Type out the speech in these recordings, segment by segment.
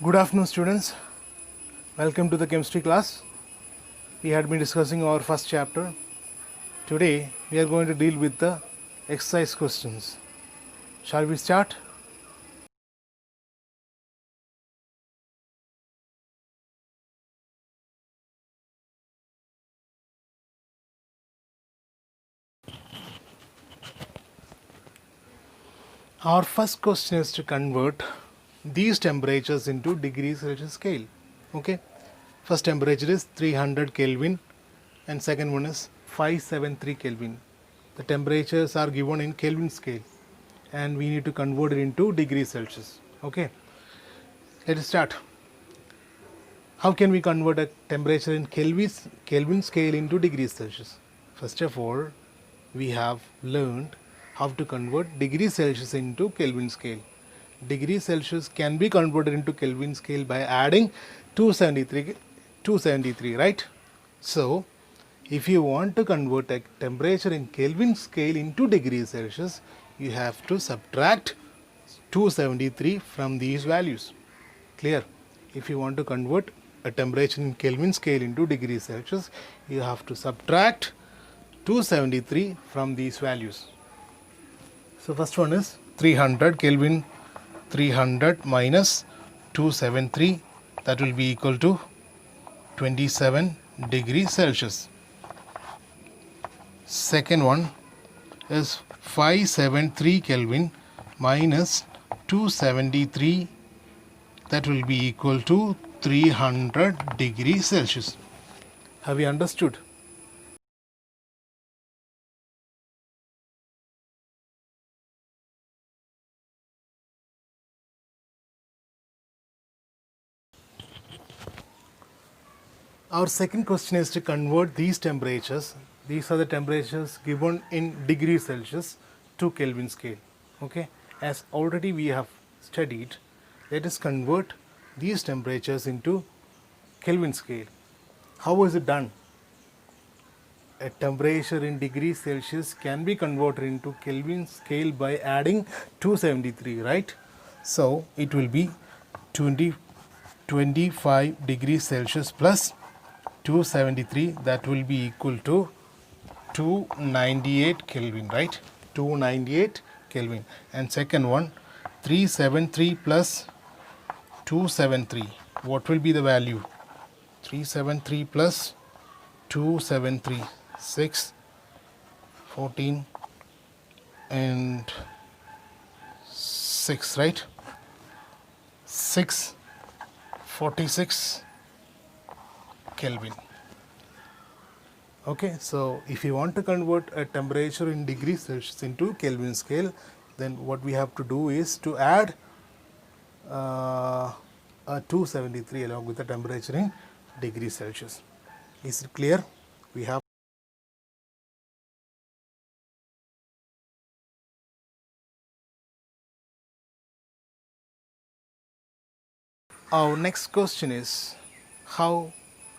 Good afternoon, students. Welcome to the chemistry class. We had been discussing our first chapter. Today, we are going to deal with the exercise questions. Shall we start? Our first question is to convert these temperatures into degrees Celsius scale. Okay. First temperature is 300 Kelvin and second one is 573 Kelvin. The temperatures are given in Kelvin scale and we need to convert it into degrees Celsius. Okay. Let us start. How can we convert a temperature in Kelvin scale into degrees Celsius? First of all, we have learned how to convert degrees Celsius into Kelvin scale. Degrees Celsius can be converted into Kelvin scale by adding 273, right? So, if you want to convert a temperature in Kelvin scale into degrees Celsius, you have to subtract 273 from these values. Clear? If you want to convert a temperature in Kelvin scale into degrees Celsius, you have to subtract 273 from these values. So first one is 300 Kelvin, 300 minus 273, that will be equal to 27 degrees Celsius. Second one is 573 Kelvin minus 273, that will be equal to 300 degrees Celsius. Have you understood? Our second question is to convert these temperatures. These are the temperatures given in degrees Celsius to Kelvin scale. Okay, as already we have studied, let us convert these temperatures into Kelvin scale. How is it done? A temperature in degrees Celsius can be converted into Kelvin scale by adding 273, right? So it will be 25 degrees Celsius plus 273, that will be equal to 298 Kelvin, right? 298 Kelvin. And second one, 373 plus 273, what will be the value? 373 plus 273, 6, 14 and 6, right? 646 Kelvin. Okay, so if you want to convert a temperature in degrees Celsius into Kelvin scale, then what we have to do is to add a 273 along with the temperature in degrees Celsius. Is it clear? We have our next question is how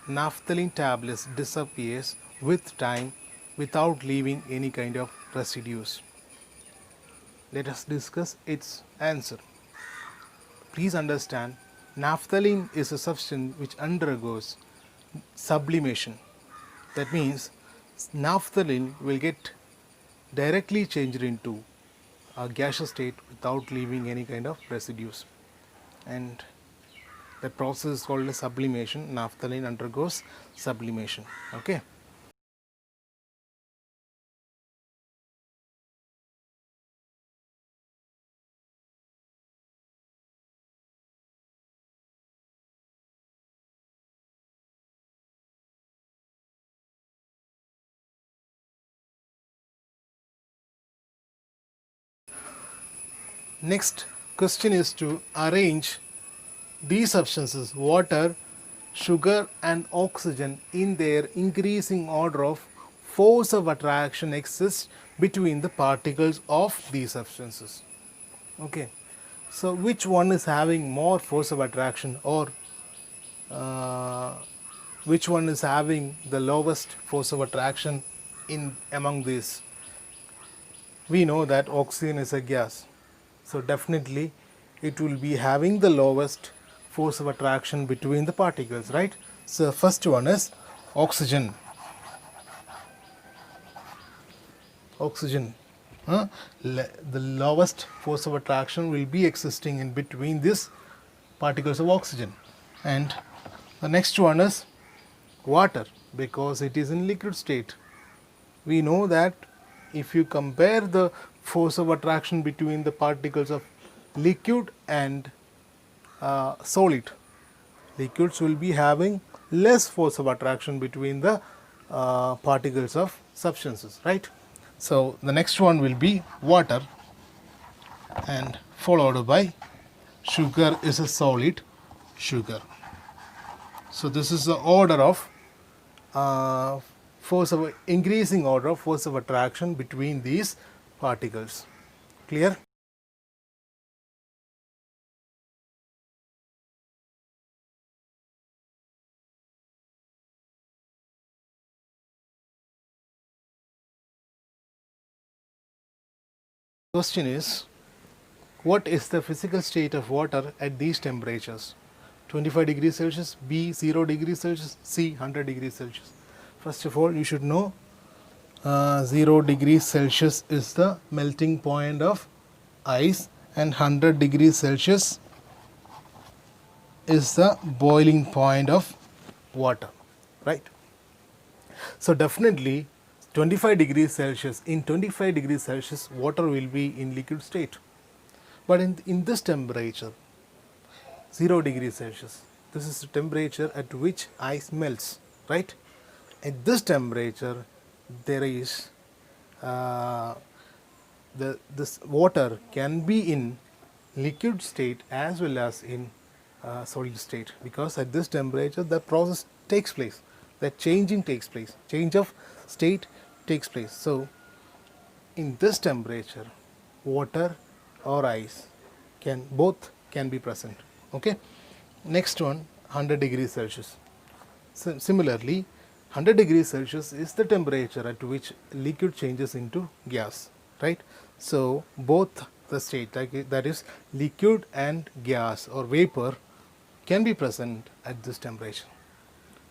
naphthalene tablets disappears with time without leaving any kind of residues. Let us discuss its answer. Please understand, naphthalene is a substance which undergoes sublimation. That means naphthalene will get directly changed into a gaseous state without leaving any kind of residues, and that process is called as sublimation. Naphthalene undergoes sublimation. Okay. Next question is to arrange these substances, water, sugar and oxygen, in their increasing order of force of attraction exists between the particles of these substances. Okay, so which one is having more force of attraction, or which one is having the lowest force of attraction in among these? We know that oxygen is a gas, so definitely it will be having the lowest force of attraction between the particles, right? So first one is oxygen. Oxygen, the lowest force of attraction will be existing in between these particles of oxygen. And the next one is water, because it is in liquid state. We know that if you compare the force of attraction between the particles of liquid and solid, liquids will be having less force of attraction between the particles of substances, right? So the next one will be water, and followed by sugar is a solid sugar. So this is the order of force of increasing order of force of attraction between these particles. Clear? Question is, what is the physical state of water at these temperatures? 25 degrees Celsius, B 0 degrees Celsius, C 100 degrees Celsius. First of all, you should know 0 degrees Celsius is the melting point of ice, and 100 degrees Celsius is the boiling point of water, right? So definitely 25 degrees Celsius, in 25 degrees Celsius water will be in liquid state. But in this temperature, 0 degrees Celsius, this is the temperature at which ice melts, right? At this temperature, there is this water can be in liquid state as well as in solid state, because at this temperature the process takes place, that changing takes place, change of state takes place. So in this temperature, water or ice both can be present. Okay. Next one, 100 degrees Celsius. So similarly, 100 degrees Celsius is the temperature at which liquid changes into gas, right? So both the state, like that is liquid and gas or vapor, can be present at this temperature.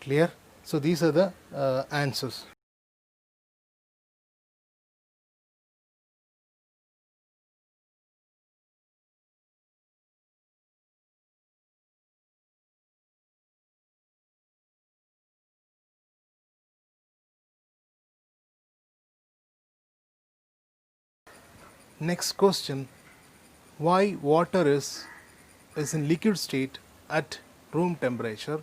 Clear? So these are the answers. Next question, why water is in liquid state at room temperature?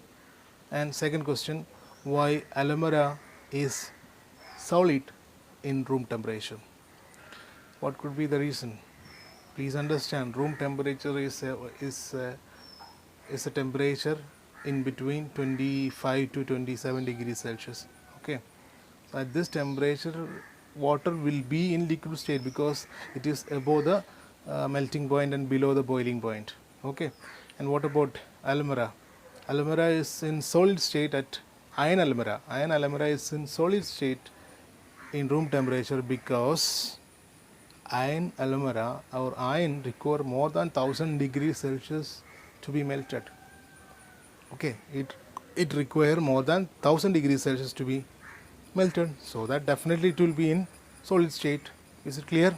And second question, why aloe vera is solid in room temperature? What could be the reason? Please understand, room temperature is a temperature in between 25 to 27 degrees Celsius. Okay, so at this temperature water will be in liquid state because it is above the melting point and below the boiling point. Okay, and what about aloe vera? Aloe vera is in solid state at iron aloe vera. Iron aloe vera is in solid state in room temperature because iron aloe vera or iron require more than 1000 degrees Celsius to be melted. Okay, it require more than 1000 degrees Celsius to be melted, so that definitely it will be in solid state. Is it clear?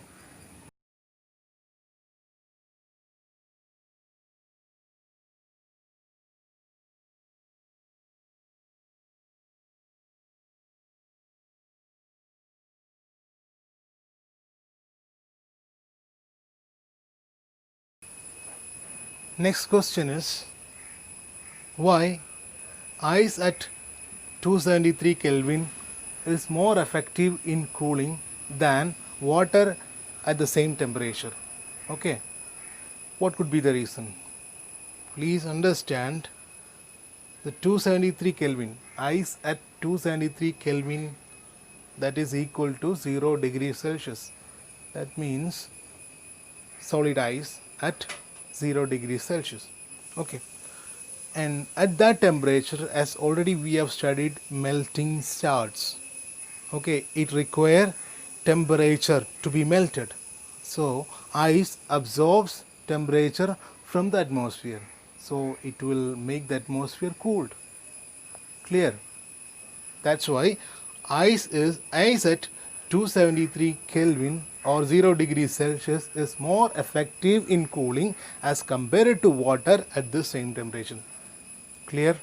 Next question is, why ice at 273 Kelvin is more effective in cooling than water at the same temperature? Okay, what could be the reason? Please understand, the 273 Kelvin, ice at 273 Kelvin, that is equal to 0 degrees Celsius. That means solid ice at 0 degrees Celsius. Okay, and at that temperature, as already we have studied, melting starts. Okay, it require temperature to be melted. So ice absorbs temperature from the atmosphere. so it will make the atmosphere cooled. Clear? That's why ice at 273 Kelvin or 0 degrees Celsius is more effective in cooling as compared to water at the same temperature. Clear?